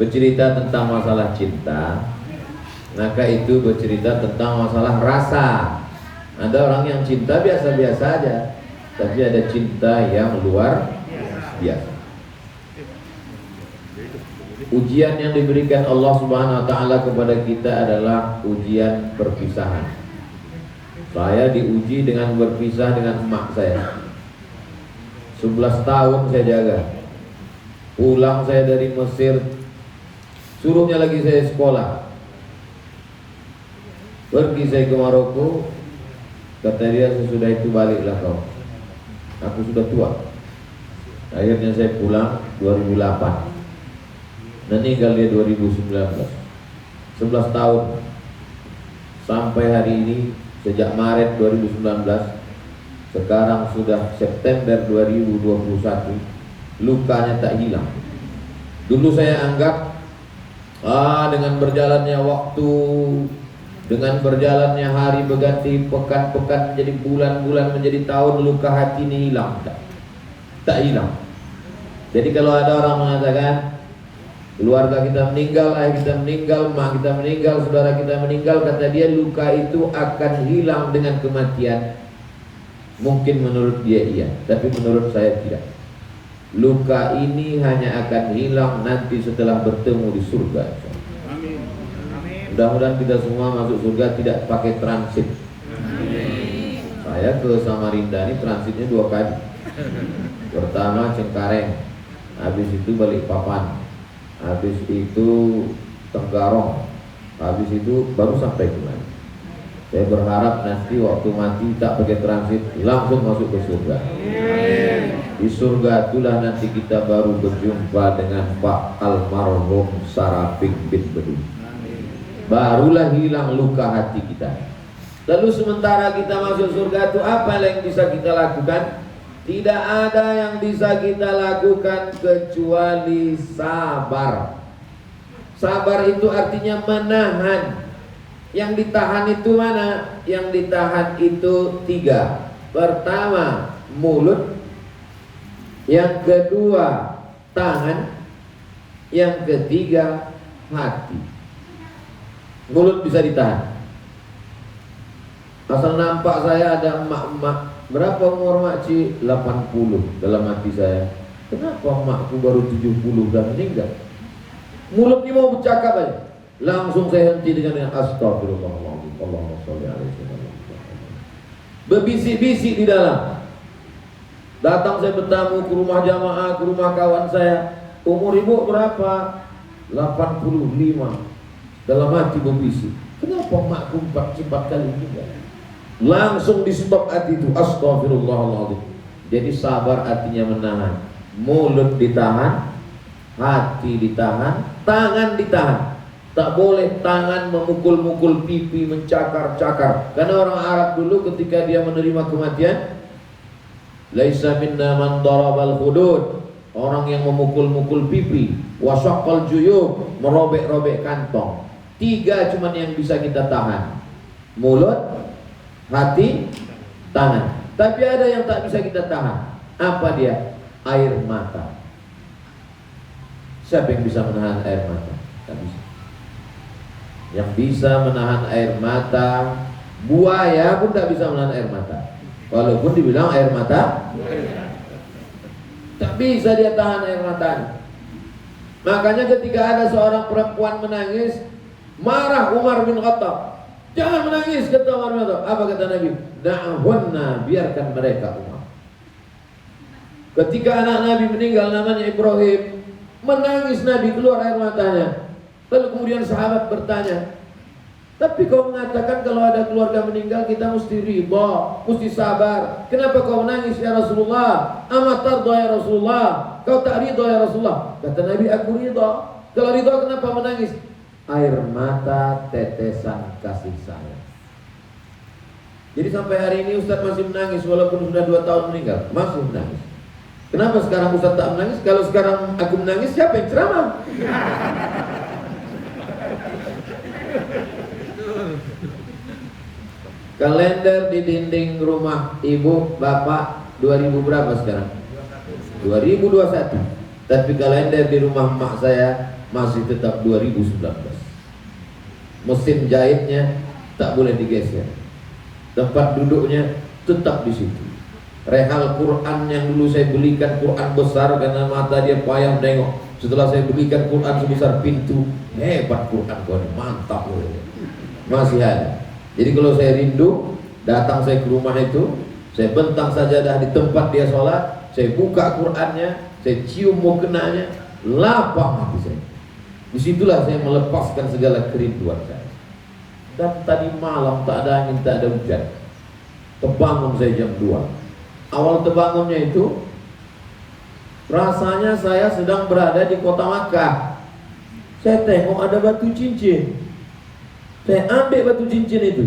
bercerita tentang masalah cinta, maka itu bercerita tentang masalah rasa. Ada orang yang cinta biasa-biasa aja, tapi ada cinta yang luar biasa. Ujian yang diberikan Allah Subhanahu wa taala kepada kita adalah ujian perpisahan. Saya diuji dengan berpisah dengan emak saya. 11 tahun saya jaga. Pulang saya dari Mesir, suruhnya lagi saya sekolah. Pergi saya ke Maroko, kata dia sesudah itu baliklah kau. Aku sudah tua. Akhirnya saya pulang 2008. Meninggal dia 2019. 11 tahun. Sampai hari ini, sejak Maret 2019, sekarang sudah September 2021, lukanya tak hilang. Dulu saya anggap dengan berjalannya waktu, dengan berjalannya hari berganti, pekan-pekan menjadi bulan-bulan, menjadi tahun, luka hati ini hilang. Tak hilang. Jadi kalau ada orang mengatakan keluarga kita meninggal, ayah kita meninggal, mak kita meninggal, saudara kita meninggal, kata dia luka itu akan hilang dengan kematian. Mungkin menurut dia iya, tapi menurut saya tidak. Luka ini hanya akan hilang nanti setelah bertemu di surga. Amin. Mudah-mudahan kita semua masuk surga tidak pakai transit. Amin. Saya ke Samarinda ini transitnya 2 kali. Pertama Cengkareng, habis itu Balikpapan, habis itu Tenggarong, habis itu baru sampai kemari. Saya berharap nanti waktu mati tak pakai transit, langsung masuk ke surga. Di surga itulah nanti kita baru berjumpa dengan Pak almarhum Sarapik bin Bedu. Barulah hilang luka hati kita. Lalu sementara kita masuk surga itu apa yang bisa kita lakukan? Tidak ada yang bisa kita lakukan kecuali sabar. Sabar itu artinya menahan. Yang ditahan itu mana? Yang ditahan itu 3. Pertama, mulut. Yang kedua, tangan. Yang ketiga, hati. Mulut bisa ditahan. Asal nampak saya ada emak-emak. Berapa umur makcik? 80. Dalam hati saya, kenapa emakku baru 70 dan meninggal? Mulut ini mau bercakap aja, langsung saya henti dengan astagfirullahaladzim, Allahumma sholli alaihi wasallam. Berbisik-bisik di dalam. Datang saya bertamu ke rumah jamaah, ke rumah kawan saya. Umur ibu berapa? 85. Dalam hati berbisik, kenapa emakku 4 kali meninggal? Langsung di stop hati itu, astagfirullahaladzim. Jadi sabar artinya menahan. Mulut ditahan, hati ditahan, tangan ditahan. Tak boleh tangan memukul-mukul pipi, mencakar-cakar. Karena orang Arab dulu ketika dia menerima kematian, laisa minna man darabal hudud, orang yang memukul-mukul pipi, wasaqqal juyub, merobek-robek kantong. 3 cuman yang bisa kita tahan. Mulut, hati, tangan. Tapi ada yang tak bisa kita tahan. Apa dia? Air mata. Siapa yang bisa menahan air mata? Tak bisa. Yang bisa menahan air mata, buaya pun tak bisa menahan air mata. Walaupun dibilang air mata, tak bisa dia tahan air mata. Makanya ketika ada seorang perempuan menangis, marah Umar bin Khattab. Jangan menangis, kata Umar bin Khattab. Apa kata Nabi? Da'hunna, biarkan mereka, Umar. Ketika anak Nabi meninggal namanya Ibrahim, menangis Nabi, keluar air matanya. Lalu kemudian sahabat bertanya, tapi kau mengatakan kalau ada keluarga meninggal kita mesti riba, mesti sabar. Kenapa kau menangis ya Rasulullah? Amat tarda ya Rasulullah? Kau tak ridha ya Rasulullah? Kata Nabi, aku ridha. Kalau ridha kenapa menangis? Air mata tetesan kasih sayang. Jadi sampai hari ini Ustaz masih menangis walaupun sudah 2 tahun meninggal, masih menangis. Kenapa sekarang Ustaz tak menangis? Kalau sekarang aku menangis, siapa yang ceramah? Kalender di dinding rumah ibu bapak 2000 berapa sekarang? 2021. Tapi kalender di rumah emak saya masih tetap 2019. Mesin jahitnya tak boleh digeser, tempat duduknya tetap di situ. Rehal Quran yang dulu saya belikan, Quran besar karena mata dia payah nengok. Setelah saya belikan Quran sebesar pintu, hebat Quran kau ini, mantap loh. Masih ada. Jadi kalau saya rindu, datang saya ke rumah itu, saya bentang sajadah di tempat dia sholat, saya buka Qurannya, saya cium mukenanya, lapang hati saya. Disitulah saya melepaskan segala kerinduan saya. Dan tadi malam tak ada angin, tak ada hujan, terbangun saya jam 2. Awal terbangunnya itu rasanya saya sedang berada di kota Makkah. Saya tengok ada batu cincin, saya ambil batu cincin itu.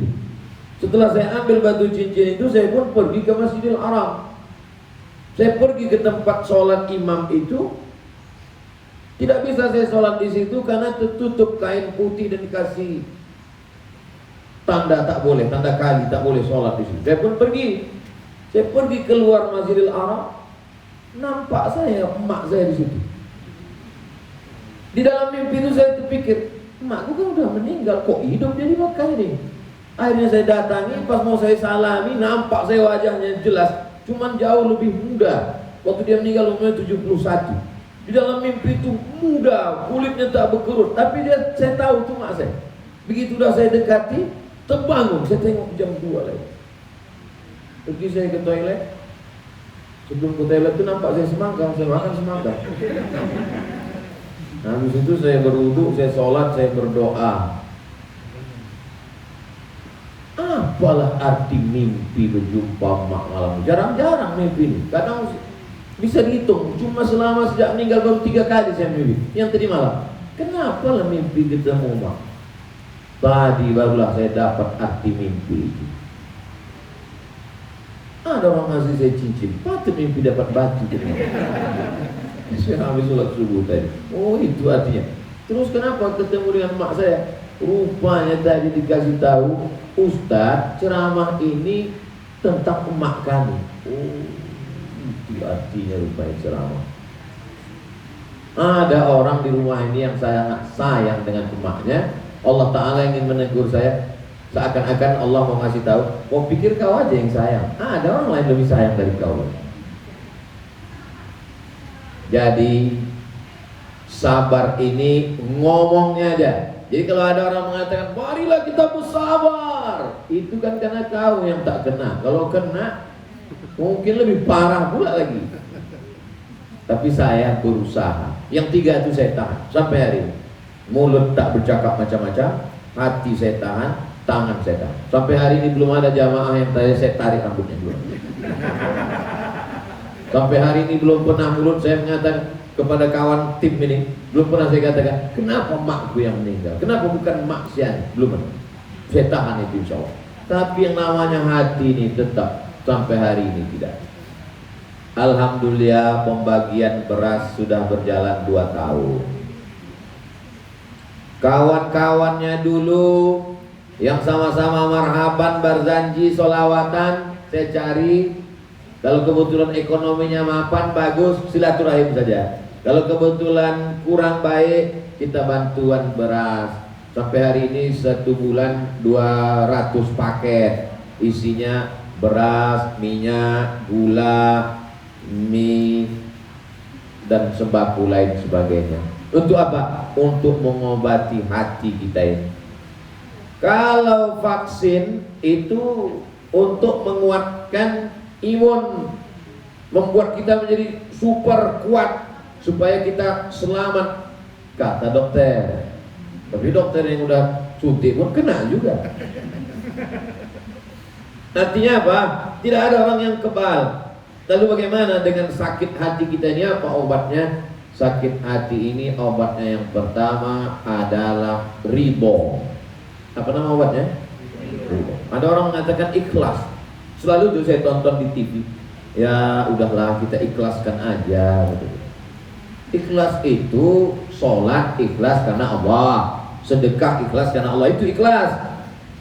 Setelah saya ambil batu cincin itu, saya pun pergi ke Masjidil Haram. Saya pergi ke tempat sholat imam itu. Tidak bisa saya sholat di situ karena tertutup kain putih dan dikasih tanda tak boleh, tanda kali tak boleh sholat di situ. Saya pun pergi. Saya pergi keluar Masjidil Haram, nampak saya emak saya di situ. Di dalam mimpi itu saya terpikir, emakku kan udah meninggal, kok hidup dia di Makkah ini. Akhirnya saya datangi, pas mau saya salami, nampak saya wajahnya jelas, cuman jauh lebih muda. Waktu dia meninggal umurnya 71. Di dalam mimpi itu muda, kulitnya tak berkerut, tapi saya tahu itu mak saya. Begitu udah saya dekati, terbangun, saya tengok jam 2 lagi. Pergi saya ke toilet. Sebelum ke toilet itu nampak saya semangka, saya makan semangka. Nah, habis itu saya berwudu, saya sholat, saya berdoa. Apalah arti mimpi berjumpa mak malam? Jarang-jarang mimpi ini. Kadang bisa dihitung, cuma selama sejak meninggal baru 3 kali saya mimpi. Yang tadi malam, kenapa lah mimpi ketemu mak? Tadi barulah saya dapat arti mimpi itu. Ada orang ngasih saya cincin, patut mimpi dapat batu. Saya habis sholat subuh tadi. Oh, itu artinya. Terus kenapa ketemu dengan mak saya? Rupanya tadi dikasih tahu, Ustaz, ceramah ini tentang emak kami. Oh, itu artinya rupanya ceramah. Ada orang di rumah ini yang sangat sayang dengan emaknya. Allah Ta'ala ingin menegur saya. Seakan-akan Allah mau ngasih tahu, kau pikir kau aja yang sayang, ada orang lain lebih sayang dari kau. Jadi sabar ini ngomongnya aja. Jadi kalau ada orang mengatakan, marilah kita bersabar, itu kan karena kau yang tak kena. Kalau kena, mungkin lebih parah pula lagi. Tapi saya berusaha. Yang 3 itu saya tahan sampai hari ini. Mulut tak bercakap macam-macam, hati saya tahan, tangan saya tahan. Sampai hari ini belum ada jamaah yang saya tarik rambutnya dulu. Sampai hari ini belum pernah mulut saya mengatakan kepada kawan tim ini, belum pernah saya katakan, kenapa makku yang meninggal? Kenapa bukan mak sian? Belum pernah. Saya tahan itu insya Allah. Tapi yang namanya hati ini tetap sampai hari ini tidak. Alhamdulillah pembagian beras sudah berjalan 2 tahun. Kawan-kawannya dulu yang sama-sama marhaban, berzanji, solawatan, saya cari. Kalau kebetulan ekonominya mapan, bagus, silaturahim saja. Kalau kebetulan kurang baik, kita bantuan beras. Sampai hari ini 1 bulan 200 paket. Isinya beras, minyak, gula, mie, dan sembako lain sebagainya. Untuk apa? Untuk mengobati hati kita ini. Kalau vaksin itu untuk menguatkan imun, membuat kita menjadi super kuat supaya kita selamat, kata dokter. Tapi dokter yang udah suntik pun kena juga. Artinya apa? Tidak ada orang yang kebal. Lalu bagaimana dengan sakit hati kita ini? Apa obatnya? Sakit hati ini obatnya yang pertama adalah ridho. Apa nama obatnya? Ada orang mengatakan ikhlas. Selalu tuh saya tonton di TV. Ya udahlah kita ikhlaskan aja. Ikhlas itu sholat ikhlas karena Allah, sedekah ikhlas karena Allah, itu ikhlas.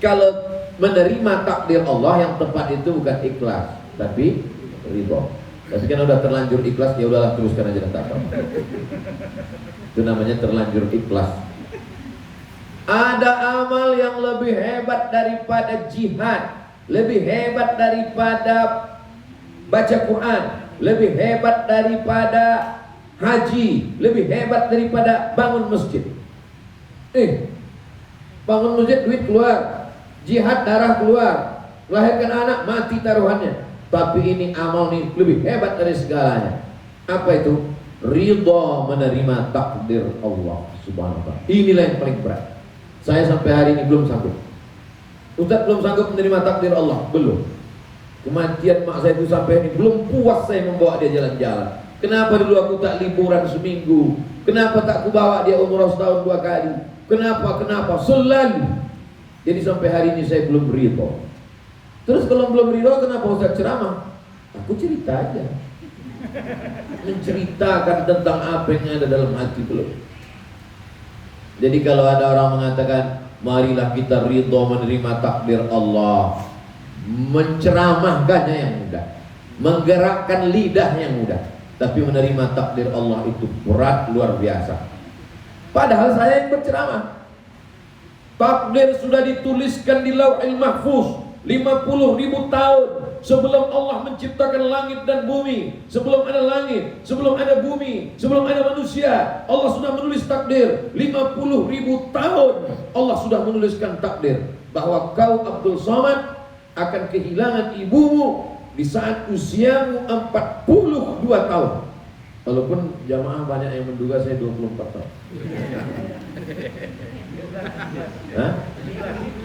Kalau menerima takdir Allah yang tepat itu bukan ikhlas, tapi ridho. Tapi kan udah terlanjur ikhlas, ya udahlah teruskan aja tak apa. Itu namanya terlanjur ikhlas. Ada amal yang lebih hebat daripada jihad, lebih hebat daripada baca Quran, lebih hebat daripada haji, lebih hebat daripada bangun masjid. Bangun masjid duit keluar, jihad darah keluar, melahirkan anak mati taruhannya. Tapi ini amal nih lebih hebat dari segalanya. Apa itu? Ridha menerima takdir Allah Subhanahu wa ta'ala. Inilah yang paling berat. Saya sampai hari ini belum sanggup. Ustaz belum sanggup menerima takdir Allah, belum. Kematian mak saya itu sampai ini belum puas saya membawa dia jalan-jalan. Kenapa dulu aku tak liburan seminggu? Kenapa tak aku bawa dia umrah setahun 2 kali? Kenapa? Selalu. Jadi sampai hari ini saya belum ridha. Terus kalau belum ridha, kenapa Ustaz ceramah? Aku cerita aja. Menceritakan tentang apa yang ada dalam hati belum. Jadi kalau ada orang mengatakan, marilah kita ridha menerima takdir Allah, menceramahkannya yang mudah, menggerakkan lidah yang mudah. Tapi menerima takdir Allah itu berat luar biasa. Padahal saya yang berceramah. Takdir sudah dituliskan di Lauhil Mahfuz 50.000 tahun sebelum Allah menciptakan langit dan bumi. Sebelum ada langit, sebelum ada bumi, sebelum ada manusia, Allah sudah menulis takdir. 50.000 tahun Allah sudah menuliskan takdir bahwa kau Abdul Somad akan kehilangan ibumu di saat usiamu 42 tahun. Walaupun jamaah banyak yang menduga saya 24 tahun. Hah?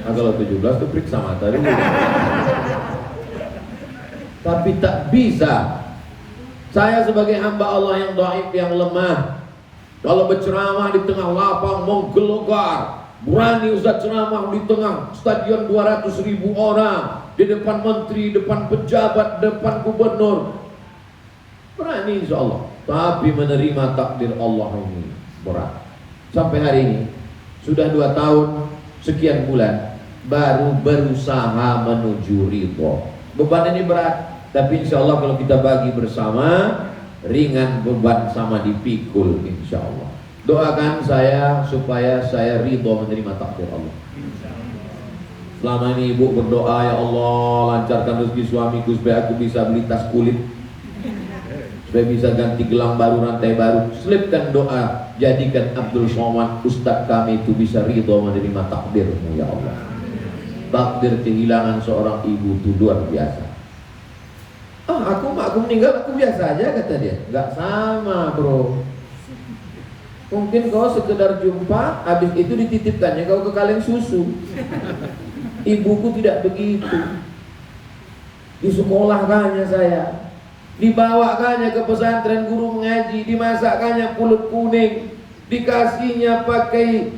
Kalau 17 itu periksa mata dulu. Tapi tak bisa. Saya sebagai hamba Allah yang dhaif, yang lemah, kalau berceramah di tengah lapang menggelogar, berani Ustaz ceramah di tengah stadion 200.000 orang, di depan menteri, depan pejabat, depan gubernur, berani insya Allah. Tapi menerima takdir Allah ini berat. Sampai hari ini sudah 2 tahun sekian bulan baru berusaha menuju ridha. Beban ini berat, tapi insya Allah kalau kita bagi bersama, ringan beban sama dipikul insya Allah. Doakan saya supaya saya ridha menerima takdir Allah. Selama ini ibu berdoa, ya Allah lancarkan rezeki suamiku supaya aku bisa beli tas kulit, supaya bisa ganti gelang baru, rantai baru. Selipkan doa, jadikan Abdul Somad Ustaz kami itu bisa ridha menerima takdirmu ya Allah. Takdir kehilangan seorang ibu itu luar biasa. Aku meninggal aku biasa aja kata dia. Enggak sama bro. Mungkin kau sekedar jumpa, habis itu dititipkannya kau ke kaleng susu. Ibuku tidak begitu. Disekolahkannya saya, dibawakannya ke pesantren guru mengaji, dimasakkannya pulut kuning, dikasihnya pakai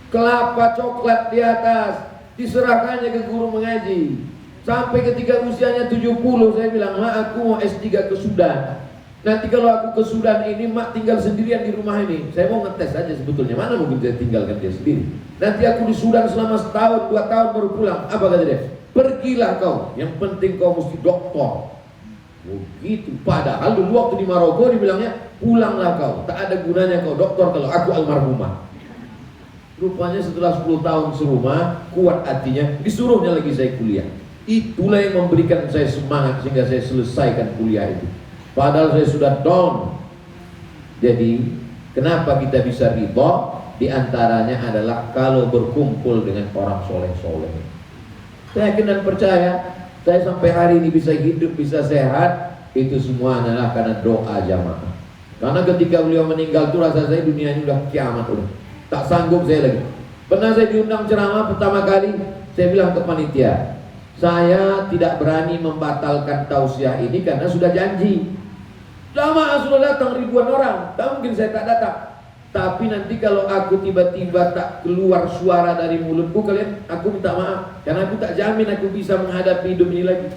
kelapa coklat di atas, diserahkannya ke guru mengaji. Sampai ketika usianya 70 saya bilang, "Ma, aku mau S3 ke Sudan. Nanti kalau aku ke Sudan ini, mak tinggal sendirian di rumah ini. Saya mau ngetes aja sebetulnya, mana mungkin saya tinggalkan dia sendiri. Nanti aku di Sudan selama setahun, 2 tahun baru pulang." Apa kata dia? "Pergilah kau, yang penting kau mesti doktor." Begitu. Padahal dulu waktu di Maroko dibilangnya, "Pulanglah kau, tak ada gunanya kau doktor kalau aku almarhumah." Rupanya setelah 10 tahun serumah, kuat hatinya, disuruhnya lagi saya kuliah. Itulah yang memberikan saya semangat sehingga saya selesaikan kuliah itu. Padahal saya sudah down. Jadi kenapa kita bisa ridha? Di antaranya adalah kalau berkumpul dengan orang soleh-soleh. Saya yakin dan percaya, saya sampai hari ini bisa hidup, bisa sehat, itu semua adalah karena doa jamaah. Karena ketika beliau meninggal itu rasa saya dunia ini udah kiamat udah. Tak sanggup saya lagi. Pernah saya diundang ceramah pertama kali, saya bilang ke panitia, saya tidak berani membatalkan tausiah ini karena sudah janji. Jamaah sudah datang ribuan orang, tak mungkin saya tak datang. Tapi nanti kalau aku tiba-tiba tak keluar suara dari mulutku, kalian, aku minta maaf, karena aku tak jamin aku bisa menghadapi hidup ini lagi.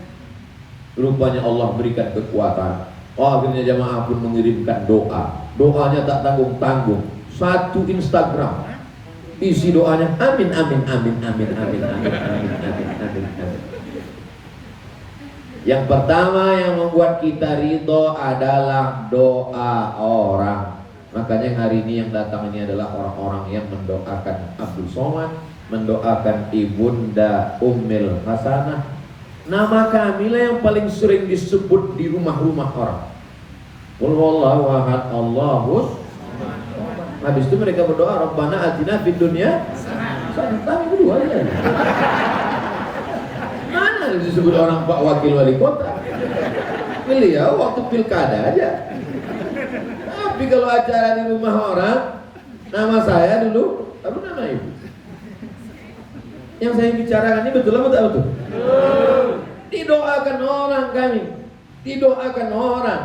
Rupanya Allah berikan kekuatan. Akhirnya jamaah pun mengirimkan doa. Doanya tak tanggung-tanggung. 1 Instagram isi doanya, amin amin amin amin amin amin amin amin amin amin. Yang pertama yang membuat kita ridho adalah doa orang. Makanya hari ini yang datang ini adalah orang-orang yang mendoakan Abdul Somad, mendoakan Ibunda Ummil Hasanah. Nama kami lah yang paling sering disebut di rumah-rumah orang. Qul huwallahu ahad, Allahus. Habis itu mereka berdoa, Rabbana atina fid dunya hasanah. Kami berdua aja. Mana disebut orang Pak Wakil Wali Kota? Beliau waktu pilkada aja. Tapi kalau acara di rumah orang, nama saya dulu, lalu nama ibu. Yang saya bicarakan ini betul apa tak betul? Didoakan orang kami, didoakan orang.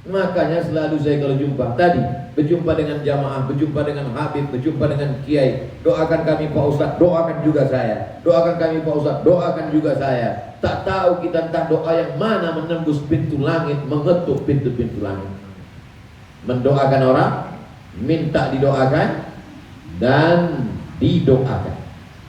Makanya selalu saya kalau jumpa tadi, berjumpa dengan jamaah, berjumpa dengan habib, berjumpa dengan kiai, doakan kami Pak Ustadz, doakan juga saya. Doakan kami Pak Ustadz, doakan juga saya. Tak tahu kita entah doa yang mana menembus pintu langit, mengetuk pintu-pintu langit. Mendoakan orang, minta didoakan, dan didoakan.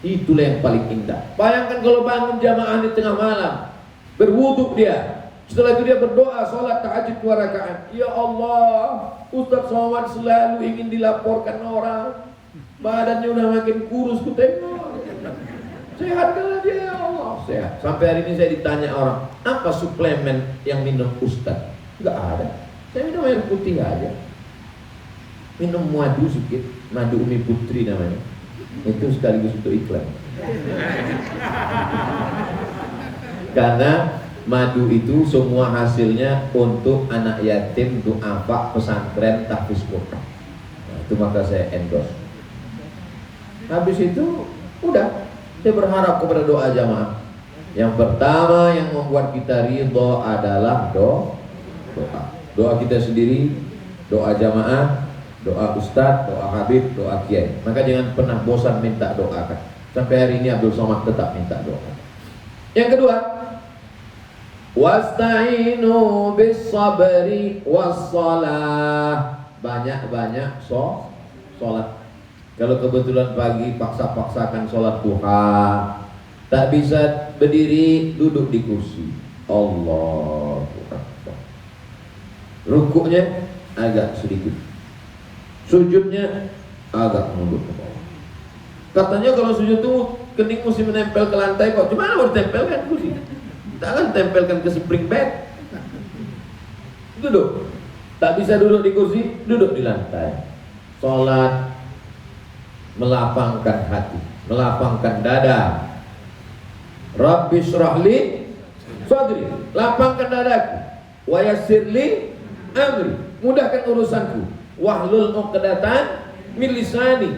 Itulah yang paling indah. Bayangkan kalau bangun jamaah di tengah malam, berwuduk dia. Setelah itu dia berdoa, sholat tahajud 2 rakaat. Ya Allah, Ustadz Somad selalu ingin dilaporkan orang, badannya udah makin kurus, ku tengok. Sehatkanlah dia ya Allah. Sehat. Sampai hari ini saya ditanya orang, apa suplemen yang minum Ustadz? Enggak ada. Saya minum air putih aja. Minum madu sedikit, madu Umi Putri namanya. Itu sekaligus untuk iklan. Karena madu itu semua hasilnya untuk anak yatim, duafa, pesantren, tahfiz Quran. Nah, itu maka saya endorse. Habis itu udah, saya berharap kepada doa jamaah. Yang pertama yang membuat kita ridho adalah doa. Doa kita sendiri, doa jamaah, doa ustadz, doa habib, doa kiai. Maka jangan pernah bosan minta doakan. Sampai hari ini Abdul Somad tetap minta doa. Yang kedua, wasta'inu bis sabri wassalah. Banyak-banyak sholat. Kalau kebetulan pagi paksa-paksakan sholat duha, tak bisa berdiri, duduk di kursi. Allahu Akbar. Rukuknya agak sedikit, sujudnya agak mundur ke bawah. Katanya kalau sujud itu kening mesti menempel ke lantai kok. Gimana mau ditempelkan kursi? Jangan tempelkan ke spring bed. Duduk. Tak bisa duduk di kursi, duduk di lantai. Sholat melapangkan hati, melapangkan dada. Rabbi syrahli sadri, lapangkan dadaku. Wa yassirli amri, mudahkan urusanku. Wahlul 'uqdatan min lisani,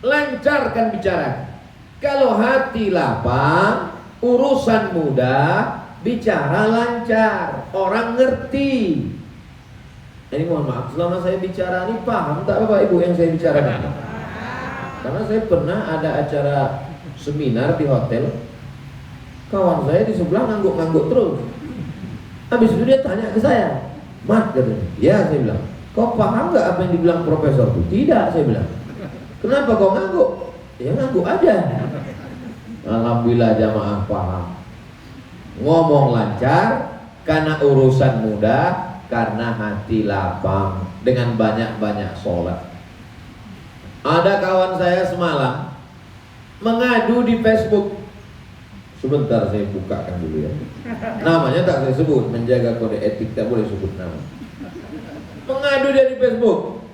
lancarkan bicara. Kalau hati lapang, urusan mudah, bicara lancar, orang ngerti. Ini mohon maaf, selama saya bicara ini paham tak Bapak Ibu yang saya bicarakan? Karena saya pernah ada acara seminar di hotel, kawan saya di sebelah ngangguk-ngangguk terus. Habis itu dia tanya ke saya, Mat, katanya. Ya, saya bilang, kau paham nggak apa yang dibilang profesor itu? Tidak, saya bilang. Kenapa kau ngangguk? Ya ngangguk aja. Alhamdulillah jamaah paham. Ngomong lancar karena urusan mudah, karena hati lapang dengan banyak-banyak sholat. Ada kawan saya semalam mengadu di Facebook. Sebentar saya bukakan dulu ya. Namanya tak saya sebut, menjaga kode etik tak boleh sebut nama. Mengadu dia di Facebook.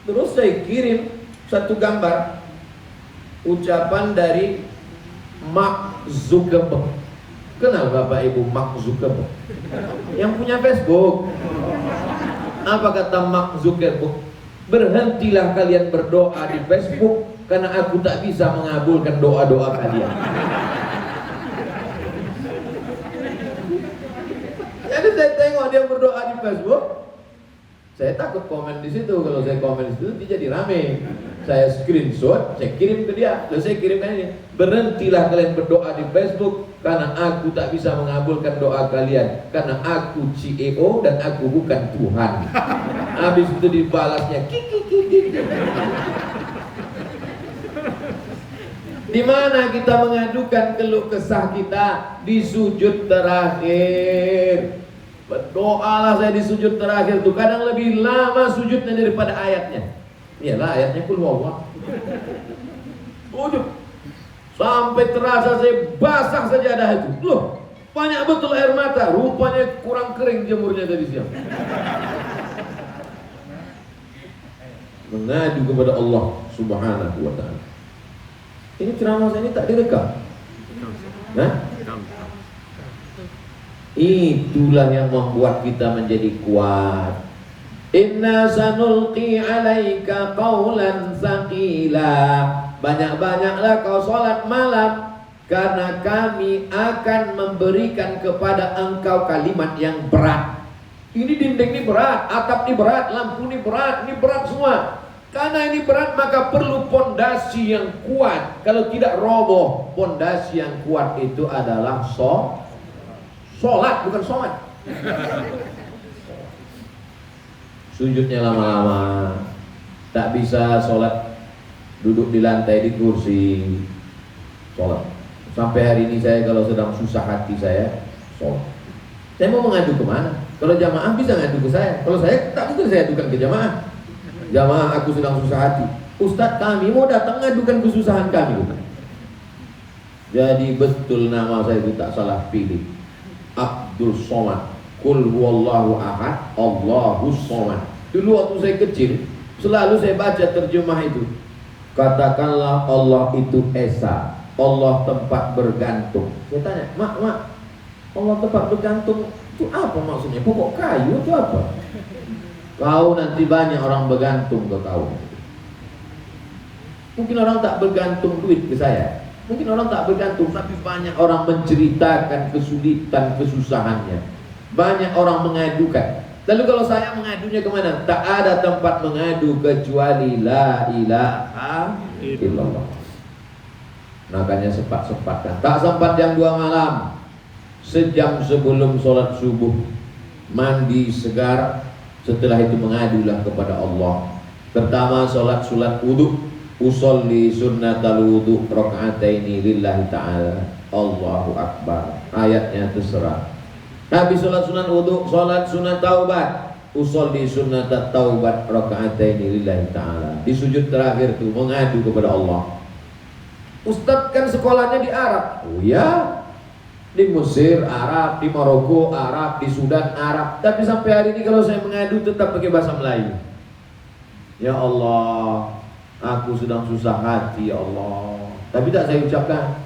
Terus saya kirim satu gambar ucapan dari Mark Zuckerberg. Kenal Bapak Ibu Mark Zuckerberg? Yang punya Facebook. Apa kata Mark Zuckerberg? Berhentilah kalian berdoa di Facebook, karena aku tak bisa mengabulkan doa-doa kalian. Jadi saya tengok dia berdoa di Facebook, saya takut komen di situ. Kalau saya komen di situ dia jadi rame. Saya screenshot, saya kirim ke dia. Lalu saya kirimkan ini, berhentilah kalian berdoa di Facebook, karena aku tak bisa mengabulkan doa kalian, karena aku CEO dan aku bukan Tuhan. Habis itu dibalasnya kiki. Di mana kita mengadukan keluh kesah kita? Di sujud terakhir. Berdoalah saya di sujud terakhir tuh. Kadang lebih lama sujudnya daripada ayatnya. Iyalah ayatnya kul huwallah. Sujud sampai terasa saya basah sajadah itu. Loh, banyak betul air mata. Rupanya kurang kering jemurnya tadi siang. Mengadu kepada Allah Subhanahu wa ta'ala. Ini ceramah saya ini tak direkam. Nah, itulah yang membuat kita menjadi kuat. Inna sanulqi alaika qawlan thaqila. Banyak-banyaklah kau sholat malam, karena kami akan memberikan kepada engkau kalimat yang berat. Ini dinding ini berat, atap ini berat, lampu ini berat semua. Karena ini berat maka perlu pondasi yang kuat. Kalau tidak roboh, pondasi yang kuat itu adalah sholat, bukan sholat. Sujudnya lama-lama, tak bisa sholat duduk di lantai di kursi, sholat. Sampai hari ini saya kalau sedang susah hati saya sholat. Saya mau mengadu kemana? Kalau jamaah bisa ngadu ke saya. Kalau saya tak mungkin saya adukan ke jamaah. Jamaah aku sedang susah hati. Ustadz kami mau datang ngadukan kesusahan kami. Jadi betul nama saya itu tak salah pilih. Abdul Somad. Qul huwallahu ahad, Allahus Somad. Dulu waktu saya kecil, selalu saya baca terjemah itu. Katakanlah Allah itu esa, Allah tempat bergantung. Saya tanya, mak, Allah tempat bergantung itu apa maksudnya? Pokok kayu itu apa? Kau nanti banyak orang bergantung ke kau. Mungkin orang tak bergantung duit ke saya, mungkin orang tak bergantung, tapi banyak orang menceritakan kesulitan, kesusahannya. Banyak orang mengadukan. Lalu kalau saya mengadunya kemana? Tak ada tempat mengadu kecuali la ilaha illallah. Makanya sempat-sempatkan. Tak sempat jam 2 malam, sejam sebelum sholat subuh, mandi segar. Setelah itu mengadulah kepada Allah. Pertama sholat wudu, usolli sunnatal wudu raka'ataini lillahi ta'ala, Allahu akbar. Ayatnya terserah. Habis sholat sunat wudu, sholat sunat taubat, usolli sunnatat taubat raka'ataini lillahi ta'ala. Di sujud terakhir itu mengadu kepada Allah. Ustadz kan sekolahnya di Arab. Oh ya, di Mesir Arab, di Maroko Arab, di Sudan Arab. Tapi sampai hari ini kalau saya mengadu tetap pakai bahasa Melayu. Ya Allah, aku sedang susah hati ya Allah. Tapi tak saya ucapkan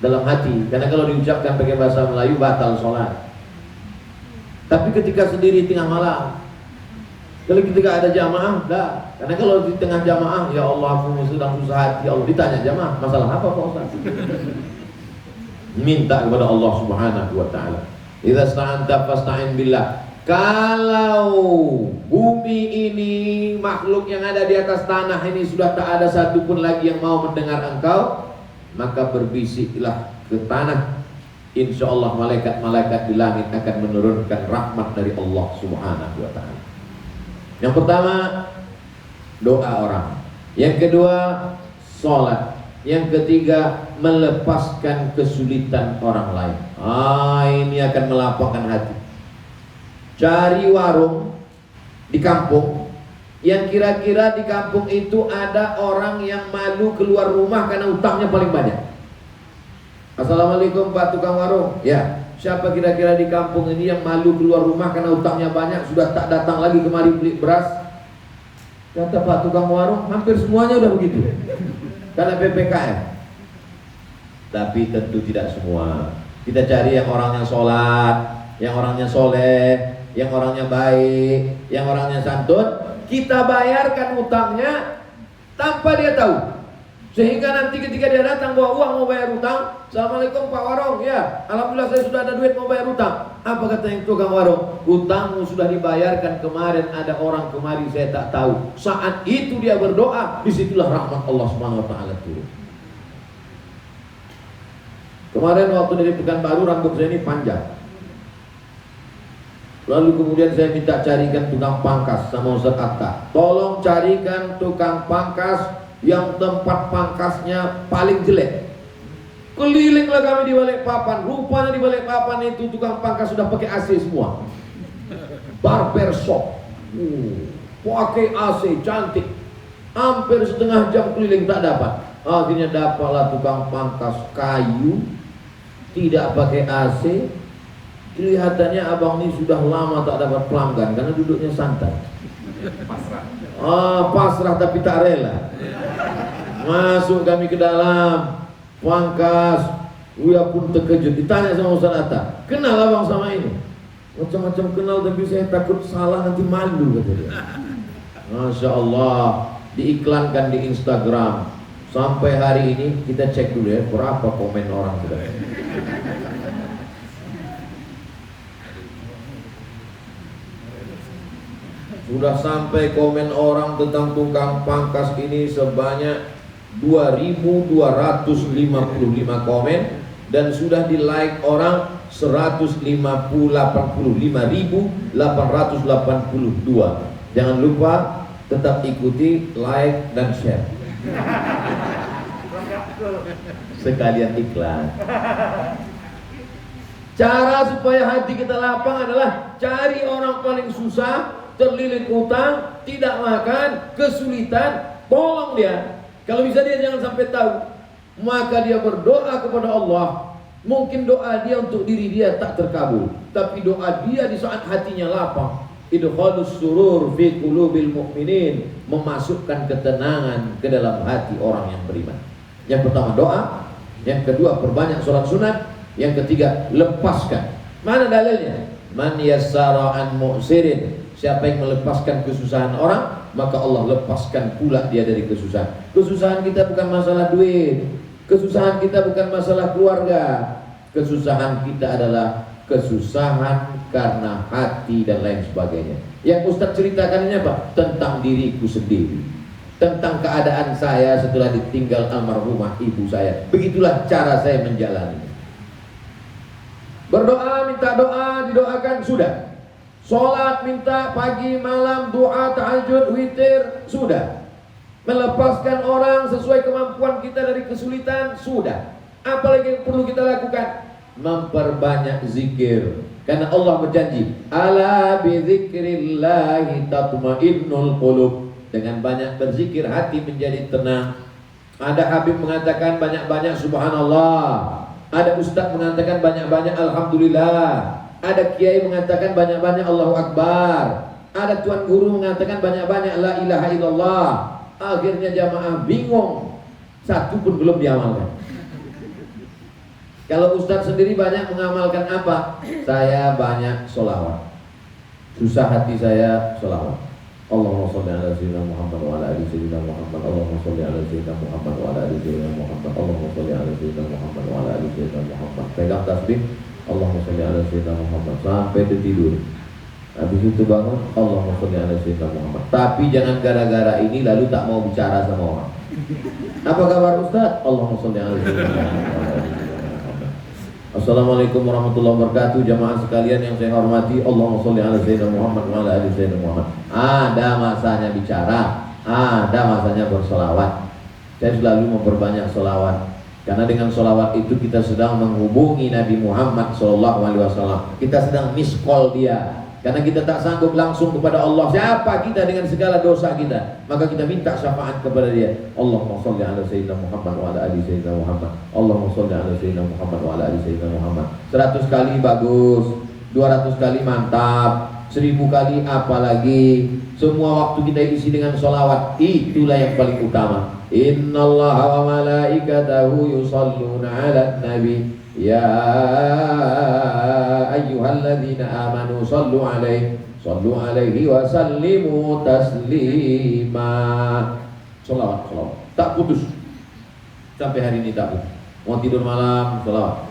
dalam hati, karena kalau diucapkan pakai bahasa Melayu batal sholat. Tapi ketika sendiri tengah malam, kalau ketika ada jamaah, dah. Karena kalau di tengah jamaah, ya Allah aku sedang susah hati ya Allah. Ditanya jamaah, masalah apa Pak Ustaz? Minta kepada Allah Subhanahu wa ta'ala. Idza sta'anta fasta'in billah. Kalau bumi ini, makhluk yang ada di atas tanah ini sudah tak ada satupun lagi yang mau mendengar engkau, maka berbisiklah ke tanah. Insya Allah malaikat-malaikat di langit akan menurunkan rahmat dari Allah Subhanahu wa ta'ala. Yang pertama, doa orang. Yang kedua, sholat. Yang ketiga, melepaskan kesulitan orang lain. Ini akan melapangkan hati. Cari warung di kampung yang kira-kira di kampung itu ada orang yang malu keluar rumah karena utangnya paling banyak. Assalamualaikum Pak tukang warung. Ya, siapa kira-kira di kampung ini yang malu keluar rumah karena utangnya banyak, sudah tak datang lagi kemari beli beras? Kata Pak tukang warung, hampir semuanya udah begitu. Karena PPKM. Tapi tentu tidak semua. Kita cari yang orangnya sholat, yang orangnya soleh, yang orangnya baik, yang orangnya santun. Kita bayarkan utangnya tanpa dia tahu. Sehingga nanti ketika dia datang bawa uang mau bayar utang, Assalamualaikum Pak Warung, ya alhamdulillah saya sudah ada duit mau bayar utang. Apa kata yang tukang warung? Utangmu sudah dibayarkan kemarin, ada orang kemari saya tak tahu. Saat itu dia berdoa, disitulah rahmat Allah Subhanahu wa ta'ala turun. Kemarin waktu dari Pekanbaru rambut saya ini panjang. Lalu kemudian saya minta carikan tukang pangkas sama Ustaz Atta. Tolong carikan tukang pangkas yang tempat pangkasnya paling jelek. Kelilinglah kami di Balikpapan. Rupanya di Balikpapan itu tukang pangkas sudah pakai AC semua. Barbershop, pakai AC cantik. Hampir setengah jam keliling tak dapat. Akhirnya dapatlah tukang pangkas kayu, tidak pakai AC. Kelihatannya abang ini sudah lama tak dapat pelanggan karena duduknya santai. Pasrah. Pasrah tapi tak rela. Masuk kami ke dalam pangkas, Uya pun terkejut. Ditanya sama Ustaz Atta, kenal abang sama ini? Macam-macam kenal, tapi saya takut salah nanti malu, kata dia. Masya Allah, diiklankan di Instagram. Sampai hari ini kita cek dulu ya, berapa komen orang sudah. Sudah sampai komen orang tentang tukang pangkas ini sebanyak 2.255 komen, dan sudah di like orang 185.882. Jangan lupa tetap ikuti, like dan share. Sekalian iklan. Cara supaya hati kita lapang adalah cari orang paling susah, terlilit utang, tidak makan, kesulitan, tolong dia. Kalau bisa dia jangan sampai tahu. Maka dia berdoa kepada Allah. Mungkin doa dia untuk diri dia tak terkabul, tapi doa dia di saat hatinya lapang. Idkhalus surur fi qulubil mu'minin, memasukkan ketenangan ke dalam hati orang yang beriman. Yang pertama doa, yang kedua perbanyak sholat sunat, yang ketiga lepaskan. Mana dalilnya? Man yassara an mu'sirin, siapa yang melepaskan kesusahan orang, maka Allah lepaskan pula dia dari kesusahan. Kesusahan kita bukan masalah duit, kesusahan kita bukan masalah keluarga, kesusahan kita adalah kesusahan karena hati dan lain sebagainya. Yang Ustaz ceritakan ini apa? Tentang diriku sendiri, tentang keadaan saya setelah ditinggal almarhumah ibu saya. Begitulah cara saya menjalani. Berdoa, minta doa, didoakan, sudah. Sholat, minta pagi, malam, doa, tahajud, witir, sudah. Melepaskan orang sesuai kemampuan kita dari kesulitan, sudah. Apalagi yang perlu kita lakukan? Memperbanyak zikir. Karena Allah berjanji, ala bizikrillahi tatmainnul qulub. Dengan banyak berzikir hati menjadi tenang. Ada Habib mengatakan banyak-banyak subhanallah. Ada ustaz mengatakan banyak-banyak alhamdulillah. Ada kiai mengatakan banyak-banyak Allahu Akbar. Ada tuan guru mengatakan banyak-banyak la ilaha illallah. Akhirnya jamaah bingung, satu pun belum diamalkan. Kalau ustaz sendiri banyak mengamalkan apa? Saya banyak sholawat. Susah hati saya sholawat. Allahumma sholli ala sayyidina Muhammad wa ala ali sayyidina Muhammad. Allahumma sholli ala sayyidina Muhammad wa ala ali sayyidina Muhammad. Allahumma sholli ala sayyidina Muhammad wa ala ali sayyidina Muhammad. Pegang tasbih, Allahumma sholli ala sayyidina Muhammad sampai tidur. Habis itu bangun, Allahumma sholli ala sayyidina Muhammad. Tapi jangan gara-gara ini lalu tak mau bicara sama orang. Apa kabar Ustaz? Allahumma sholli ala sayyidina Muhammad. Assalamualaikum warahmatullahi wabarakatuh. Jamaah sekalian yang saya hormati, Allahumma sholli ala sayyidina Muhammad wa ala ali sayyidina Muhammad. Ada masanya bicara, ada masanya bersolawat. Saya selalu memperbanyak solawat, karena dengan solawat itu kita sedang menghubungi Nabi Muhammad SAW. Kita sedang miss call dia, karena kita tak sanggup langsung kepada Allah. Siapa kita dengan segala dosa kita? Maka kita minta syafaat kepada dia. Allahumma sholli ala sayyidina Muhammad wa ala ali sayyidina Muhammad. Allahumma sholli ala sayyidina Muhammad wa ala ali sayyidina Muhammad. 100 kali bagus, 200 kali mantap, 1000 kali apalagi. Semua waktu kita isi dengan sholawat. Itulah yang paling utama. Innallaha wa malaikatahu yusalluna ala nabi. Ya ayyuhalladzina amanu sallu alaihi wa sallimu taslima. Sholawat, sholawat, tak putus. Sampai hari ini tak putus. Mau tidur malam, sholawat.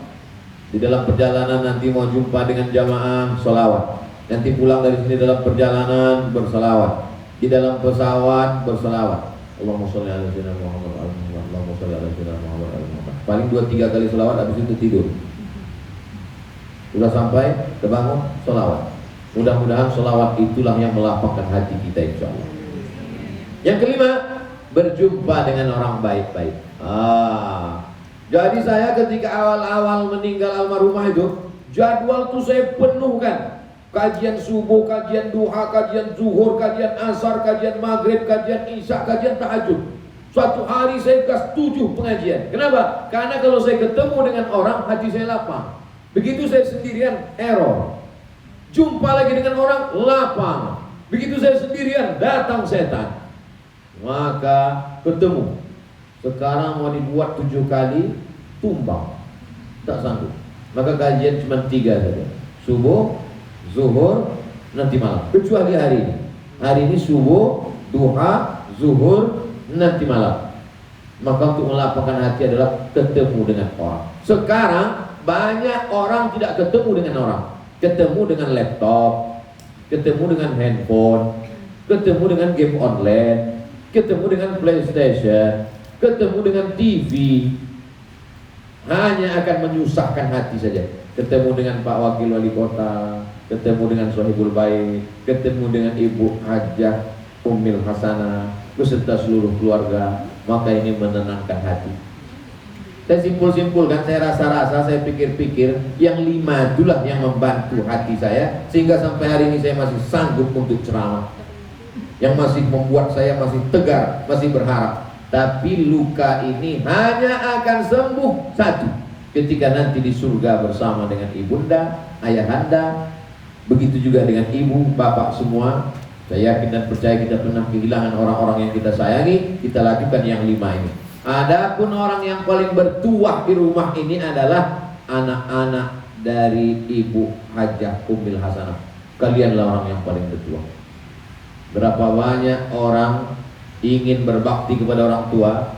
Di dalam perjalanan nanti mau jumpa dengan jamaah, sholawat. Nanti pulang dari sini dalam perjalanan, bersolawat. Di dalam pesawat, bersolawat. Allahumma sholli ala sayyidina Muhammad. Allahumma sholli ala sayyidina Muhammad. Paling 2-3 kali sholawat, habis itu tidur. Sudah sampai, terbangun, sholawat. Mudah-mudahan sholawat itulah yang melapangkan hati kita insya Allah. Yang kelima, berjumpa dengan orang baik-baik. Jadi saya ketika awal-awal meninggal almarhumah itu, jadwal tuh saya penuhkan. Kajian subuh, kajian duha, kajian zuhur, kajian asar, kajian maghrib, kajian isya, kajian tahajud. Suatu hari saya kas 7 pengajian. Kenapa? Karena kalau saya ketemu dengan orang, hati saya lapang. Begitu saya sendirian, error. Jumpa lagi dengan orang, lapang. Begitu saya sendirian, datang setan. Maka ketemu. Sekarang mau dibuat 7 kali, tumbang. Tak sanggup. Maka kajian cuma 3 saja. Subuh, zuhur, nanti malam. Kecuali hari ini. Hari ini subuh, duha, zuhur, nanti malam. Maka untuk melapangkan hati adalah ketemu dengan orang. Sekarang banyak orang tidak ketemu dengan orang. Ketemu dengan laptop, ketemu dengan handphone, ketemu dengan game online, ketemu dengan PlayStation, ketemu dengan TV. Hanya akan menyusahkan hati saja. Ketemu dengan Pak Wakil Wali Kota, ketemu dengan Sohibul Baik, ketemu dengan Ibu Hajah Ummil Hasanah beserta seluruh keluarga, maka ini menenangkan hati. Saya simpul-simpulkan, saya rasa-rasa, saya pikir-pikir, yang 5 itulah yang membantu hati saya sehingga sampai hari ini saya masih sanggup untuk ceramah, yang masih membuat saya masih tegar, masih berharap. Tapi luka ini hanya akan sembuh satu, ketika nanti di surga bersama dengan ibunda, ayahanda, begitu juga dengan ibu, bapak semua. Saya yakin dan percaya kita pernah kehilangan orang-orang yang kita sayangi. Kita lakukan yang 5 ini. Adapun orang yang paling bertuah di rumah ini adalah anak-anak dari Ibu Hajah Ummil Hasanah. Kalianlah orang yang paling bertuah. Berapa banyak orang ingin berbakti kepada orang tua.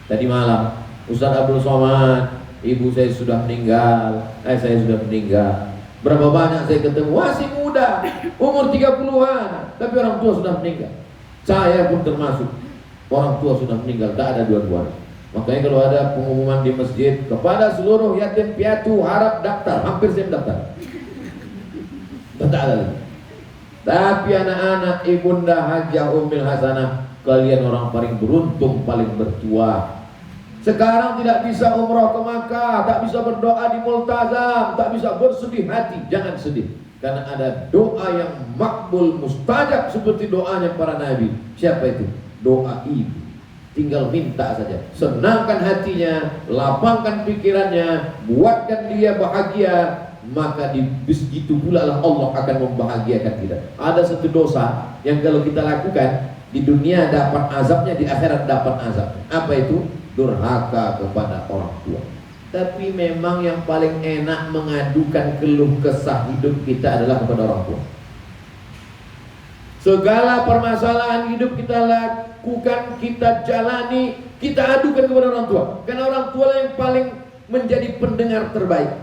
Tadi malam Ustaz Abdul Somad, ibu saya sudah meninggal, saya sudah meninggal. Berapa banyak saya ketemu, masih muda, umur 30-an, tapi orang tua sudah meninggal. Saya pun termasuk, orang tua sudah meninggal, tak ada dua-duanya. Makanya kalau ada pengumuman di masjid, kepada seluruh yatim piatu harap daftar, hampir saya daftar. Tak ada lagi. Tapi anak-anak ibunda Hajah Ummil Hasanah, kalian orang paling beruntung, paling bertuah. Sekarang tidak bisa umrah ke Makkah, tak bisa berdoa di Multazam, tak bisa bersedih hati. Jangan sedih, karena ada doa yang makbul mustajab seperti doanya para nabi. Siapa itu? Doa ibu. Tinggal minta saja, senangkan hatinya, lapangkan pikirannya, buatkan dia bahagia, maka di begitu pula lah Allah akan membahagiakan kita. Ada satu dosa yang kalau kita lakukan di dunia dapat azabnya, di akhirat dapat azabnya. Apa itu? Durhaka kepada orang tua. Tapi memang yang paling enak mengadukan keluh kesah hidup kita adalah kepada orang tua. Segala permasalahan hidup kita lakukan, kita jalani, kita adukan kepada orang tua. Karena orang tua yang paling menjadi pendengar terbaik.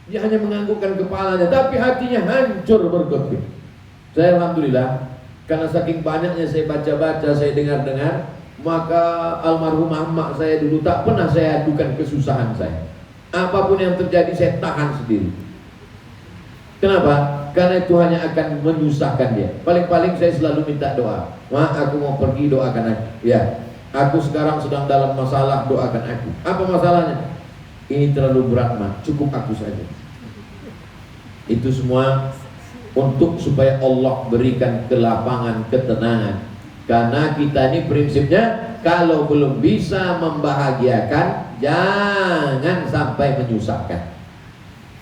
Dia hanya menganggukkan kepalanya, tapi hatinya hancur bergotok. Saya alhamdulillah, karena saking banyaknya saya baca-baca, saya dengar-dengar, maka almarhumah emak saya dulu tak pernah saya adukan kesusahan saya. Apapun yang terjadi saya tahan sendiri. Kenapa? Karena itu hanya akan menyusahkan dia. Paling-paling saya selalu minta doa. Mak, aku mau pergi, doakan aku. Ya, aku sekarang sedang dalam masalah, doakan aku. Apa masalahnya? Ini terlalu berat, Mak, cukup aku saja. Itu semua untuk supaya Allah berikan kelapangan, ketenangan. Karena kita ini prinsipnya, kalau belum bisa membahagiakan, jangan sampai menyusahkan.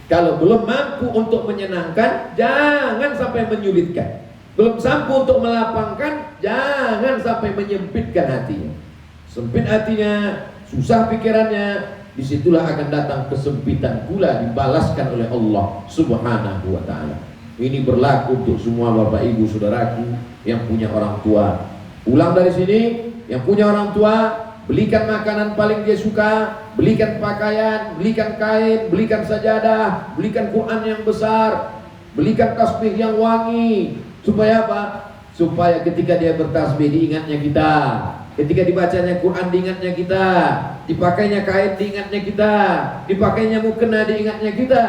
Kalau belum mampu untuk menyenangkan, jangan sampai menyulitkan. Belum mampu untuk melapangkan, jangan sampai menyempitkan hatinya. Sempit hatinya, susah pikirannya, disitulah akan datang kesempitan pula, dibalaskan oleh Allah Subhanahu wa ta'ala. Ini berlaku untuk semua bapak ibu saudaraku yang punya orang tua. Pulang dari sini, yang punya orang tua, belikan makanan paling dia suka, belikan pakaian, belikan kain, belikan sajadah, belikan Quran yang besar, belikan tasbih yang wangi. Supaya apa? Supaya ketika dia bertasbih diingatnya kita, ketika dibacanya Quran diingatnya kita, dipakainya kain diingatnya kita, dipakainya mukena diingatnya kita.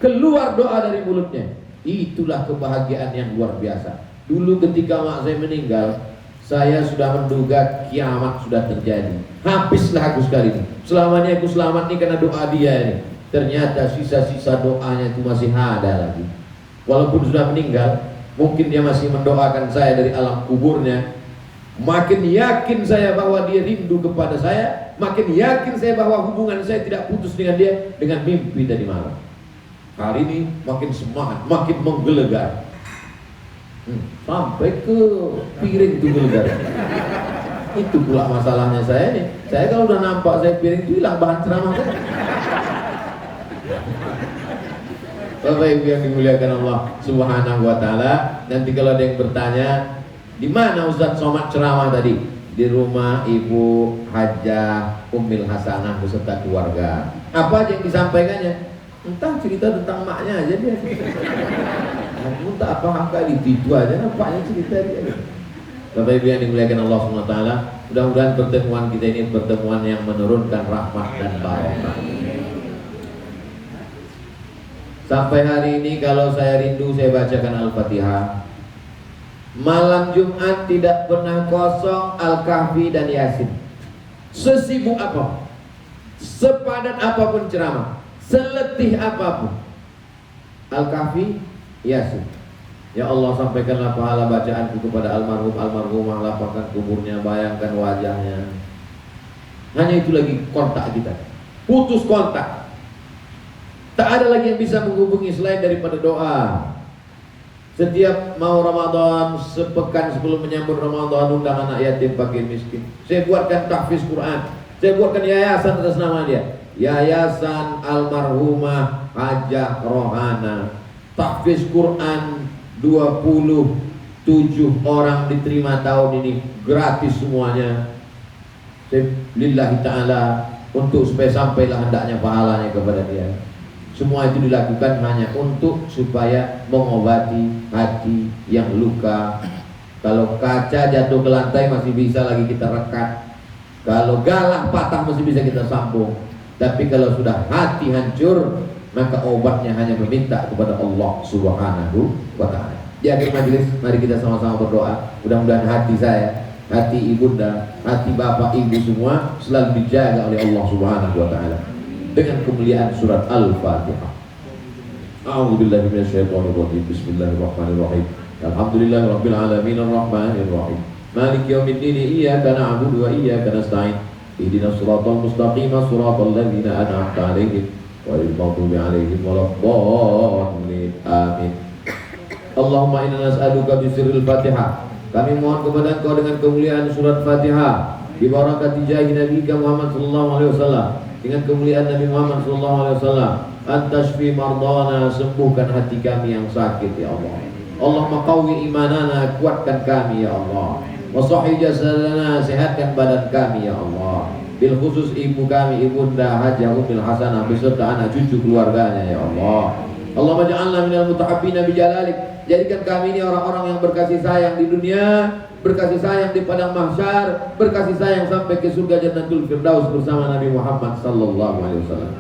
Keluar doa dari mulutnya. Itulah kebahagiaan yang luar biasa. Dulu ketika mak saya meninggal, Saya sudah menduga kiamat sudah terjadi. Habislah aku sekali ini. Selama ini aku selamat nih karena doa dia ini. Ternyata sisa-sisa doanya itu masih ada lagi. Walaupun sudah meninggal, mungkin dia masih mendoakan saya dari alam kuburnya. Makin yakin saya bahwa dia rindu kepada saya, makin yakin saya bahwa hubungan saya tidak putus dengan dia dengan mimpi tadi malam. Hari ini makin semangat, makin menggelegar. Sampai ke piring itu gelegar. Itu pula masalahnya saya nih. Saya kalau udah nampak saya piring itu hilang bahan ceramah kan. Bapak Ibu yang dimuliakan Allah Subhanahu wa taala, nanti kalau ada yang bertanya, di mana Ustaz Somad ceramah tadi? Di rumah Ibu Hajah Ummil Hasanah beserta keluarga. Apa aja yang disampaikannya? Entah cerita tentang maknya aja dia. Entah apa kali itu aja nampaknya cerita dia. Bapak Ibu yang dimuliakan Allah Subhanahu wa taala, mudah-mudahan pertemuan kita ini pertemuan yang menurunkan rahmat dan barokah. Sampai hari ini kalau saya rindu saya bacakan Al-Fatihah. Malam Jumat tidak pernah kosong Al-Kahfi dan Yasin. Sesibuk apa, sepadat apapun ceramah, seletih apapun, Al-Kahfi, Yasin. Ya Allah, sampaikanlah pahala bacaanku kepada almarhum almarhumah, lapangkan kuburnya, bayangkan wajahnya. Hanya itu lagi kontak kita. Putus kontak. Tak ada lagi yang bisa menghubungi selain daripada doa. Setiap mau Ramadan, sepekan sebelum menyambut Ramadan, undang anak yatim fakir miskin. Saya buatkan tahfiz Quran. Saya buatkan yayasan atas nama dia, Yayasan Almarhumah Hajah Rohana. Tahfiz Quran 27 orang diterima tahun ini, gratis semuanya. Lillahi ta'ala, untuk supaya sampailah hendaknya pahalanya kepada dia. Semua itu dilakukan hanya untuk supaya mengobati hati yang luka. Kalau kaca jatuh ke lantai masih bisa lagi kita rekat. Kalau galah patah masih bisa kita sambung. Tapi kalau sudah hati hancur, maka obatnya hanya meminta kepada Allah Subhanahu wa ta'ala. Di akhir majelis, mari kita sama-sama berdoa. Mudah-mudahan hati saya, hati ibunda, hati bapak ibu semua selalu dijaga oleh Allah Subhanahu wa ta'ala dengan kemuliaan surat Al-Fatihah. A'udzubillahi minasyaitonir rajim. Bismillahirrahmanirrahim. Alhamdulillahirabbil alamin arrahmanir rahim. Maliki yaumiddin. Iyyaka na'budu wa iyyaka nasta'in. Ihdinas siratal mustaqim, siratal ladzina an'amta 'alaihim ghairil maghdubi 'alaihim waladdallin. Amin. Allahumma inna nas'aluka bisirril Fatihah. Kami mohon kepada Engkau dengan kemuliaan surat Fatihah, bi barakati jahi Nabi Muhammad sallallahu alaihi wasallam, dengan kemuliaan Nabi Muhammad sallallahu alaihi wasallam, antashfi mardana, sembuhkan hati kami yang sakit ya Allah. Allahumma qawwi imanana, kuatkan kami ya Allah. Wa sahih jasadana, sehatkan badan kami ya Allah. Bil khusus ibu kami, ibunda Hajah Ummil Hasanah beserta anak cucu keluarganya ya Allah. Allahumma ja'alna minal mutahabbina bijalalik. Jadikan kami ini orang-orang yang berkasih sayang di dunia, berkasih sayang di padang mahsyar, berkasih sayang sampai ke surga Jannatul Firdaus bersama Nabi Muhammad sallallahu alaihi wasallam.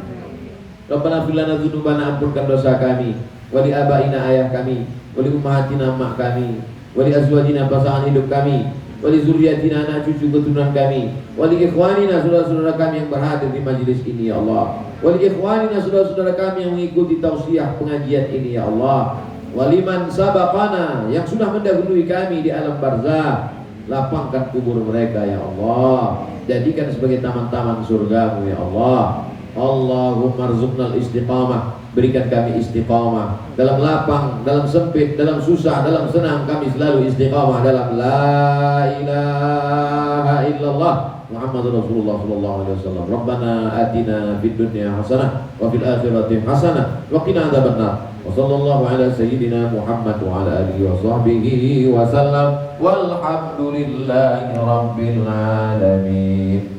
Rabbana fir lana dzunubana, ampunkan dosa kami, wa li abaina, ayah kami, wa li ummahatina, mak kami, wa li azwajina, pasangan hidup kami, wa li zurriyyatina, anak cucu keturunan kami, wa li ikhwanina, saudara-saudara kami yang berhadir di majelis ini ya Allah, wa li ikhwanina, saudara-saudara kami yang mengikuti tausiah pengajian ini ya Allah. Waliman sabaqana, yang sudah mendahului kami di alam barzah, lapangkan kubur mereka ya Allah, jadikan sebagai taman-taman surgamu ya Allah. Allahumma rzuqnal istiqamah, berikan kami istiqamah dalam lapang, dalam sempit, dalam susah, dalam senang, kami selalu istiqamah dalam la ilaha illallah Muhammadur Rasulullah sallallahu alaihi wasallam. Rabbana atina fid dunya hasanah wa fil akhirati hasanah wa qina adzabannar. Wa sallallahu ala sayyidina Muhammad wa ala alihi wa sahbihi wa sallam. Walhamdulillahi rabbil alamin.